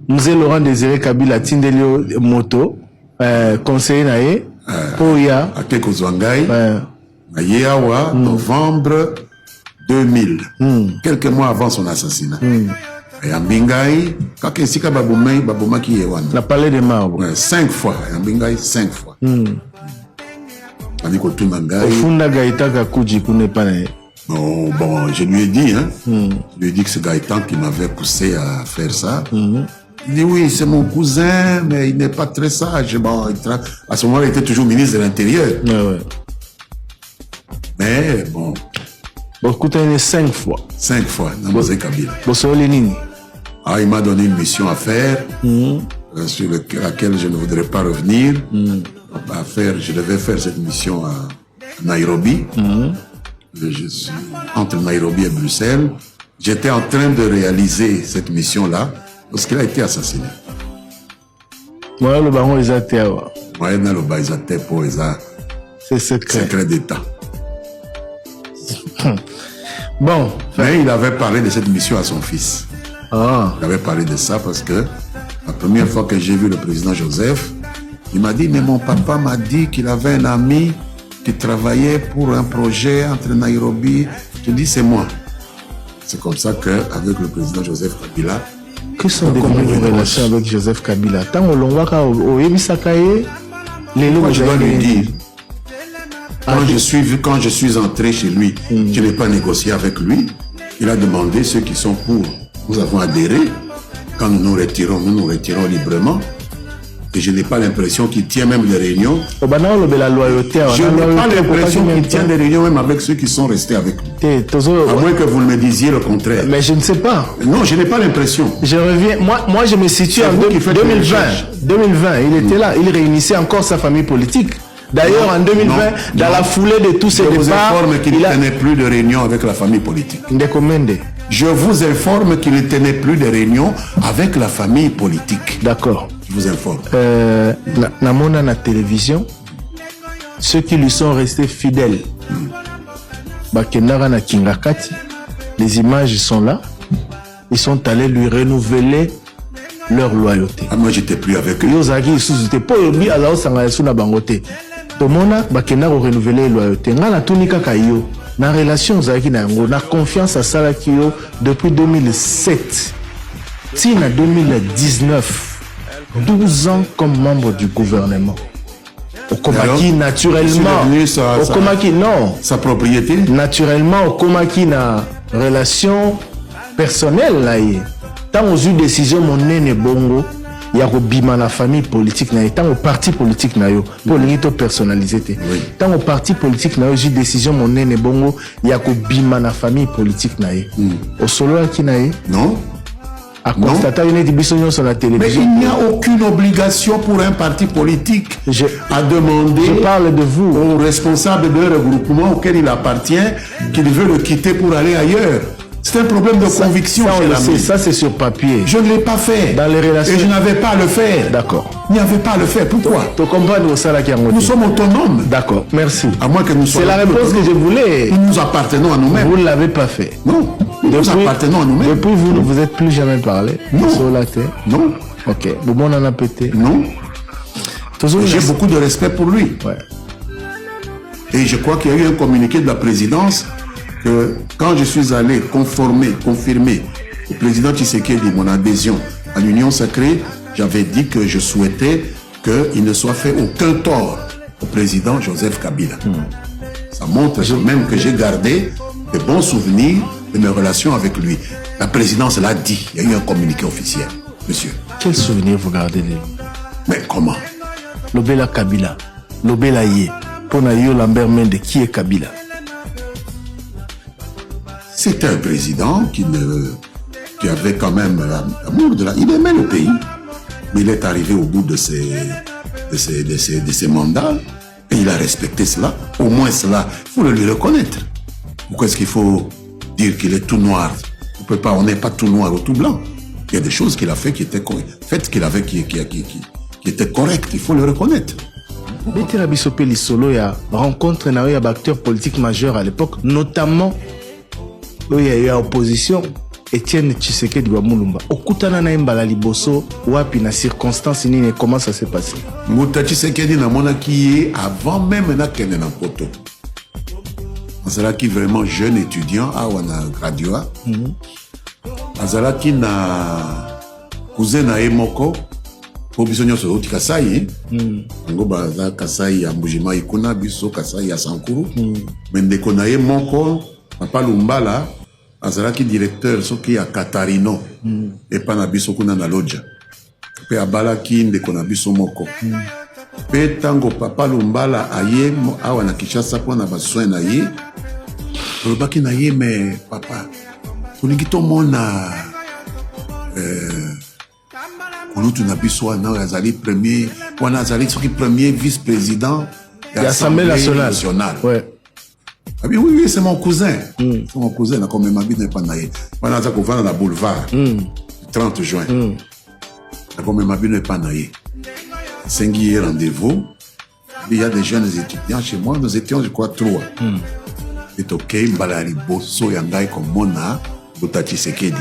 Mzee Laurent Désiré Kabila Tindelio Moto, conseiller nae, Poya. Ake Kozwangai, Nayeawa, novembre 2000, quelques mois avant son assassinat. Yambingai, Kakensika Baboumei, Baboumaki Yewan. La palais des marbres. 5 fois, Yambingai 5 fois. Aniko Tumangai. Ofunda Gaïta Kakuji pour ne pas nae. Non, bon, je lui ai dit, hein. Je lui ai dit que c'est Gaëtan qui m'avait poussé à faire ça. Il dit oui, c'est mon cousin, mais il n'est pas très sage. Bon, à ce moment-là, il était toujours ministre de l'Intérieur. Mais bon. Bon, écoutez, il est 5 fois. 5 fois, dans Mosé Kabila. Ah, il m'a donné une mission à faire, sur laquelle je ne voudrais pas revenir. Je devais faire cette mission à Nairobi. Je suis entre Nairobi et Bruxelles. J'étais en train de réaliser cette mission-là lorsqu'il a été assassiné. Moi, le baron est athée. Moi, le baron est athée pour les c'est secret d'État. Bon. Mais il avait parlé de cette mission à son fils. Il avait parlé de ça parce que la première fois que j'ai vu le président Joseph, il m'a dit, mais mon papa m'a dit qu'il avait un ami qui travaillait pour un projet entre Nairobi. Je dis, c'est moi. C'est comme ça qu'avec le président Joseph Kabila... Que sont devenues vos relations avec Joseph Kabila? Tant au Longwaka, au Ebisakaye, moi, je dois lui dire, quand je suis entré chez lui, je n'ai pas négocié avec lui. Il a demandé ceux qui sont pour. Nous avons adhéré. Quand nous nous retirons librement. Et je n'ai pas l'impression qu'il tient même des réunions. Je n'ai pas l'impression qu'il tient des réunions même avec ceux qui sont restés avec lui. À moins que vous me disiez le contraire. Mais je ne sais pas. Non, je n'ai pas l'impression. Je reviens. Moi, je me situe en 2020. 2020, il était là. Il réunissait encore sa famille politique. D'ailleurs, en 2020, dans la foulée de tous ces débats... Je vous informe qu'il ne tenait plus de réunions avec la famille politique. Je vous informe qu'il ne tenait plus de réunions avec la famille politique. D'accord. Je vous informe. Namona na télévision, ceux qui lui sont restés fidèles, Bakenara na Kingakati, les images sont là. Ils sont allés lui renouveler leur loyauté. Moi, j'étais plus avec eux. Tomona Bakenara renouveler loyauté. Ngana tunika kayo. Na relation zaki na yango, na confiance à Salakio depuis 2007. Si na 2019. 12 ans comme membre du gouvernement. Okomaki naturellement. Okomaki non. Sa propriété. Naturellement, Okomaki na relation personnelle là. Tant aux eu décision mon nene bongo, il y a bima la famille politique na. Tant au parti politique na yo, pour l'unité personnalisé. Tant au parti politique na yo, j'ai décision mon nene bongo, il y a bima la famille politique na. Au solo qui na. Non. À constater une édition sur la télévision. Mais il n'y a aucune obligation pour un parti politique à demander aux responsables d'un regroupement auquel il appartient qu'il veut le quitter pour aller ailleurs. C'est un problème de conviction. Ça, c'est sur papier. Je ne l'ai pas fait. Dans les relations. Et je n'avais pas à le faire. D'accord. Il n'y avait pas à le faire. Pourquoi? Nous sommes autonomes. D'accord. Merci. À moins que nous soyons. C'est la réponse que je voulais. Nous appartenons à nous-mêmes. Vous ne l'avez pas fait. Non. Nous appartenons à nous-mêmes. Depuis, vous ne vous êtes plus jamais parlé. Non. Sur la terre. Non. Ok. Bon, on en a pété. Non. J'ai beaucoup de respect pour lui. Ouais. Et je crois qu'il y a eu un communiqué de la présidence que quand je suis allé confirmer au président Tshisekedi mon adhésion à l'Union sacrée, j'avais dit que je souhaitais qu'il ne soit fait aucun tort au président Joseph Kabila. Ça montre même que j'ai gardé de bons souvenirs de mes relations avec lui. La présidence l'a dit, il y a eu un communiqué officiel, monsieur. Quel souvenir vous gardez de lui? Mais comment? Lobela Kabila, Lobela Ye, Ponayo Lambert Mende, qui est Kabila? C'était un président qui avait quand même l'amour de la... Il aimait le pays, mais il est arrivé au bout de ses mandats et il a respecté cela. Au moins cela, il faut le lui reconnaître. Pourquoi est-ce qu'il faut dire qu'il est tout noir? On n'est pas tout noir ou tout blanc. Il y a des choses qu'il a fait qui étaient qui étaient correctes, il faut le reconnaître. Betela Bisope Lisolo, il y a rencontre na acteurs politiques majeurs à l'époque, notamment il y a eu opposition. Etienne Tshisekedi wa Mulumba okutana na mbala liboso wapi na circonstance nini, comment ça s'est passé? Mouta Tshisekedi na mona qui avant même na kene na poto. Azalaki vraiment jeune étudiant à wana graduat. Azalaki na cousin na emoko po biso nyonso oti Kasai. Ngo baza Kasai ya Mbujima ikuna biso Kasai ya Sankuru. Mendeko na emoko Papa Lumbala azalaki directeur soki ya Katarino et pas na biso kuna na Lodja. Pe abalaki ndeko na biso moko. Pe tango Papa Lumbala aye awa na Kinshasa po na basoin na ye. Olobaki na ye mais papa tolingi tomona kulutu na biso wana azali premier wana azali soki premier vice-président de l'Assemblée nationale. Ouais. Ah bien, oui, c'est mon cousin. C'est mon cousin, comme ma vie n'est pas naïe. Voilà, ça qu'on va dans la boulevard, 30 juin. Comme ma vie n'est pas naïe. 5 rendez-vous. Il y a des jeunes étudiants chez moi, nous étions, je crois, 3. Et ok, Mbalari Bosso Yangai comme Mona, Mouta Tshisekedi.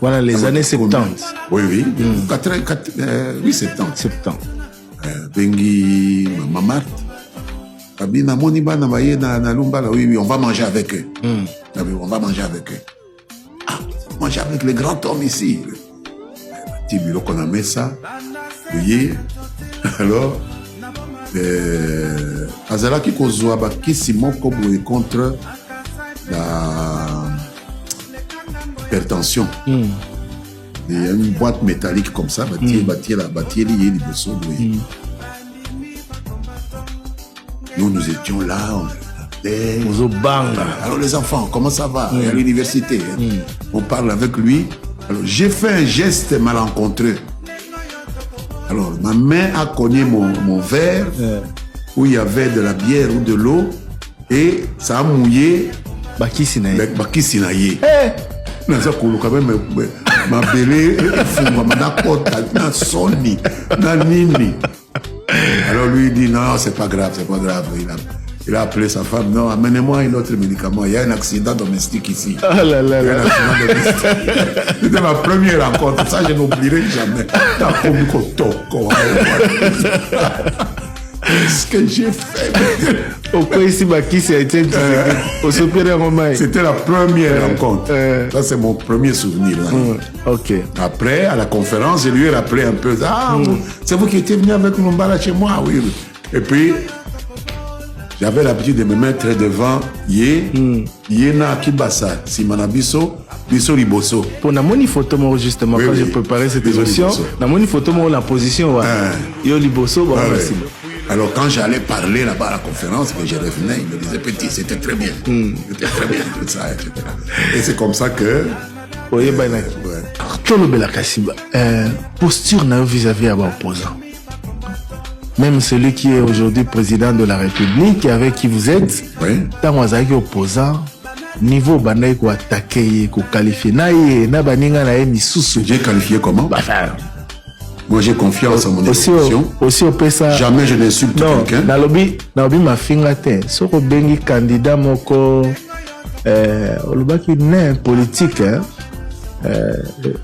Voilà, les années 70. Oui, oui. oui, 70. Bengi, Mamart. Kabina Moniba na baye na Lumbala, oui, on va manger avec eux. On va manger avec eux. Ah, manger avec les grands hommes ici. Petit bureau qu'on a mis ça. Oui. Alors, Azalaki kozwa bakisi moko boye contre la hypertension. Il y a une boîte métallique comme ça, bâtir lié liboso boye. Nous étions là, on regardait. Alors les enfants, comment ça va? À l'université, on parle avec lui. Alors j'ai fait un geste malencontreux. Alors ma main a cogné mon verre où il y avait de la bière ou de l'eau et ça a mouillé. Baki Sinaye. Naza kuluka même ma belé funga manakota na soni na nini. Alors lui il dit non, c'est pas grave. Il a appelé sa femme, non, amenez-moi un autre médicament, il y a un accident domestique ici. Oh là là là. C'était ma première rencontre, ça je n'oublierai jamais. Qu'est-ce que j'ai fait? C'était la première rencontre. Ça c'est mon premier souvenir. Ok. Après, à la conférence, je lui ai rappelé un peu. Ah, c'est vous qui étiez venu avec Lumbala chez moi, oui. Et puis, j'avais l'habitude de me mettre devant Yena Kibasa, Simana Biso Liboso. Pour la photo, moi, justement, quand j'ai préparé cette émission, la photo, moi, la position, Yo Liboso, alors, quand j'allais parler là-bas à la conférence, que je revenais, il me disait, petit, c'était très bien. C'était très bien, tout ça, etc. Et c'est comme ça que... Posture vis-à-vis à l'opposant. Même celui qui est aujourd'hui président de la République, avec qui vous êtes, tant vous avez opposant, niveau banay ko attaquer, ko qualifier, na baninga na misusu. J'ai qualifié comment? Moi, j'ai confiance en mon évolution. Aussi, jamais je n'insulte quelqu'un. Nalobi ma finga te. Soko bengi candidat moko, olobaki ne politique,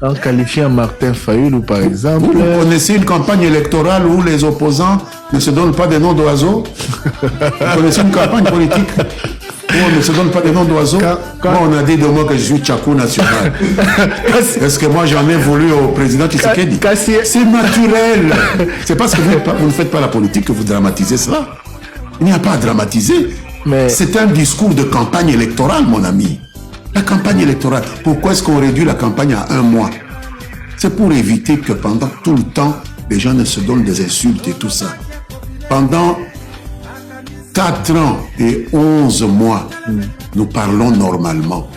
en qualifiant Martin Fayulu, par exemple. Vous connaissez une campagne électorale où les opposants ne se donnent pas des noms d'oiseaux? Vous connaissez une campagne politique où on ne se donne pas des noms d'oiseaux? Moi, on a dit de moi que je suis Tchakou national. Est-ce que moi, j'en ai voulu au président Tshisekedi? C'est naturel. C'est parce que vous ne faites pas la politique que vous dramatisez cela. Il n'y a pas à dramatiser. C'est un discours de campagne électorale, mon ami. La campagne électorale, pourquoi est-ce qu'on réduit la campagne à 1 mois? C'est pour éviter que pendant tout le temps, les gens ne se donnent des insultes et tout ça. Pendant 4 ans et 11 mois, nous parlons normalement.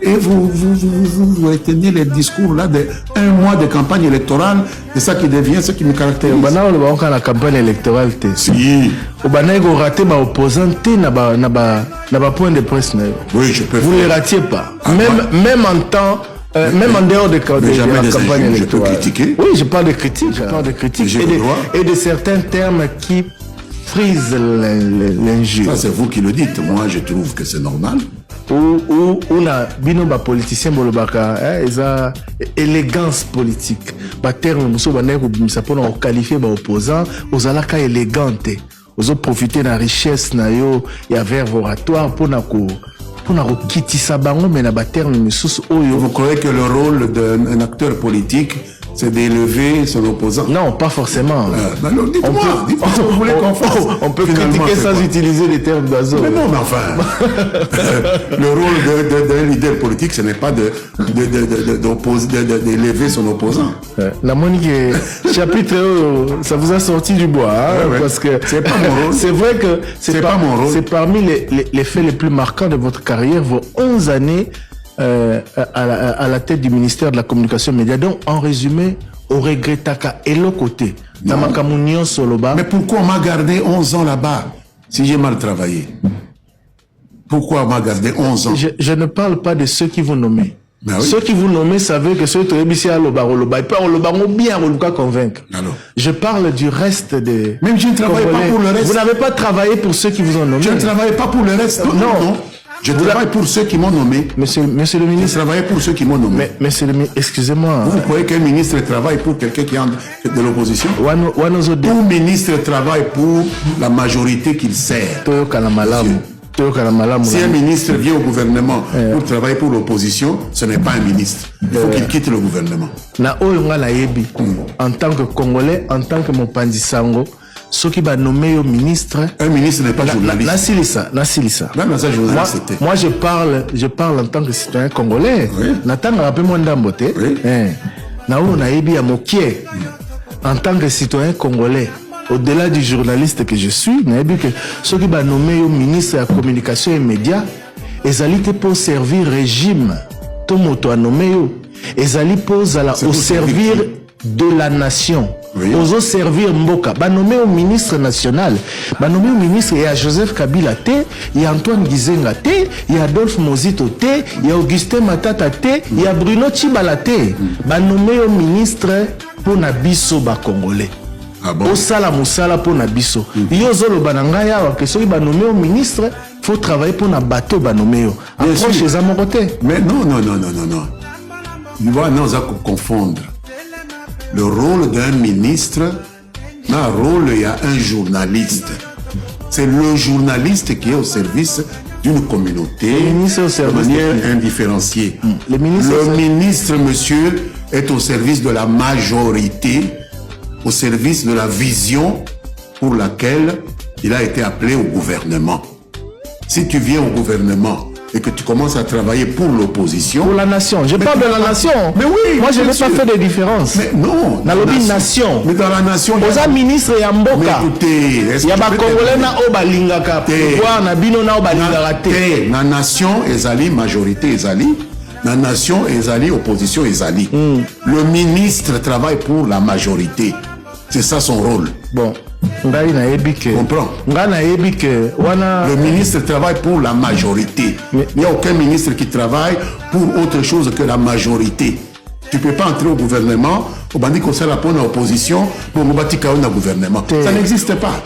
Et vous retenez les discours là de 1 mois de campagne électorale, c'est ça qui devient ce qui me caractérise. La campagne électorale, si. Vous ratez ma opposante, na ba point de presse. Oui, je peux. Vous ne les ratiez pas. Même en temps. Même en dehors de la campagne électorale. Je peux critiquer. Oui, je parle de critique. Et de certains termes qui frisent l'injure. Ça, c'est vous qui le dites. Moi, je trouve que c'est normal. ou na bino ba politicien bolobaka eza élégance politique ba terme muso bana ko bimisa pona ko qualifier ba opposant ozalaka élégante ozo profiter na richesse na yo ya verbe oratoire pona ko kitisa bango mais na ba terme mususu oyo. Vous croyez que le rôle d'un acteur politique c'est d'élever son opposant? Non, pas forcément. Alors dites-moi, vous voulez qu'on fasse. On peut critiquer sans utiliser les termes d'oiseau. Mais non, mais enfin, le rôle d'un leader politique, ce n'est pas d'élever son opposant. La Monique, chapitre, ça vous a sorti du bois, hein, ouais. Parce que c'est pas mon rôle. C'est vrai que c'est pas mon rôle. C'est parmi les faits les plus marquants de votre carrière, vos 11 années. À la tête du ministère de la communication média. Donc en résumé au regrettaka et le côté mais pourquoi on m'a gardé 11 ans là-bas si j'ai mal travaillé? Pourquoi on m'a gardé 11 ans? Je ne parle pas de ceux qui vous nommez. Oui. Ceux qui vous nommez savez que ceux qui ont bien convaincre. Je parle du reste des... Même je ne travaille pas pour le reste. Vous n'avez pas travaillé pour ceux qui vous ont nommé. Je ne travaille pas pour le reste. Non. Je travaille pour ceux qui m'ont nommé. Monsieur le ministre. Je travaille pour ceux qui m'ont nommé. Mais monsieur le ministre, excusez-moi. Vous croyez qu'un ministre travaille pour quelqu'un qui est de l'opposition? Tout ministre travaille pour la majorité qu'il sert. Si un ministre vient au gouvernement pour travailler pour l'opposition, ce n'est pas un ministre. Il faut qu'il quitte le gouvernement. En tant que Congolais, en tant que Mopanzi Sango, ceux qui va nommer au ministre. Un ministre n'est pas journaliste. Nasilisa. Moi, je parle en tant que citoyen congolais. Nathan rappelle-moi d'ambote. Naou naebi amokie. En tant que citoyen congolais, au-delà du journaliste que je suis, naebi que ceux qui va nommer au ministre de la communication et médias, ils allaient pour servir régime. Tout moto a nommé ils allaient pour au servir de la nation. Ozo servir Mboka. Ba nommé au ministre national. Ba nommé au ministre, il y a Joseph Kabila T, il y a Antoine Gizenga T, il y a Adolphe Mozito T, il y a Augustin Matata T, il y a Bruno Chibala T. Ba nommé au ministre pour Nabiso ba Congolais. Au sala musala pour Nabiso. Yozo lo banangaya wa que ceux ba nommé au ministre, faut travailler pour na bateau ba nommé. Approche les amorotés. Mais non. Nous allons confondre. Le rôle d'un ministre, un rôle, il y a un journaliste. C'est le journaliste qui est au service d'une communauté de manière indifférenciée. Le ministre, monsieur, est au service de la majorité, au service de la vision pour laquelle il a été appelé au gouvernement. Si tu viens au gouvernement et que tu commences à travailler pour l'opposition... Pour la nation. Je parle de la nation. Mais oui. Moi, je n'ai pas fait de différence. Mais non. Dans la nation. Mais dans la nation... Aux ministres et Mboka. Mais écoutez... Il y a des Congolais na obalingaka. Pouvoir na bino na obalingaka. La nation ezali, majorité ezali. La nation ezali, opposition ezali. Le ministre travaille pour la majorité. C'est ça son rôle. Bon. Comprends. Le ministre travaille pour la majorité. Il n'y a aucun ministre qui travaille pour autre chose que la majorité. Tu ne peux pas entrer au gouvernement, au bandit qu'on sert la opposition, pour me bâtir un gouvernement. Ça n'existe pas.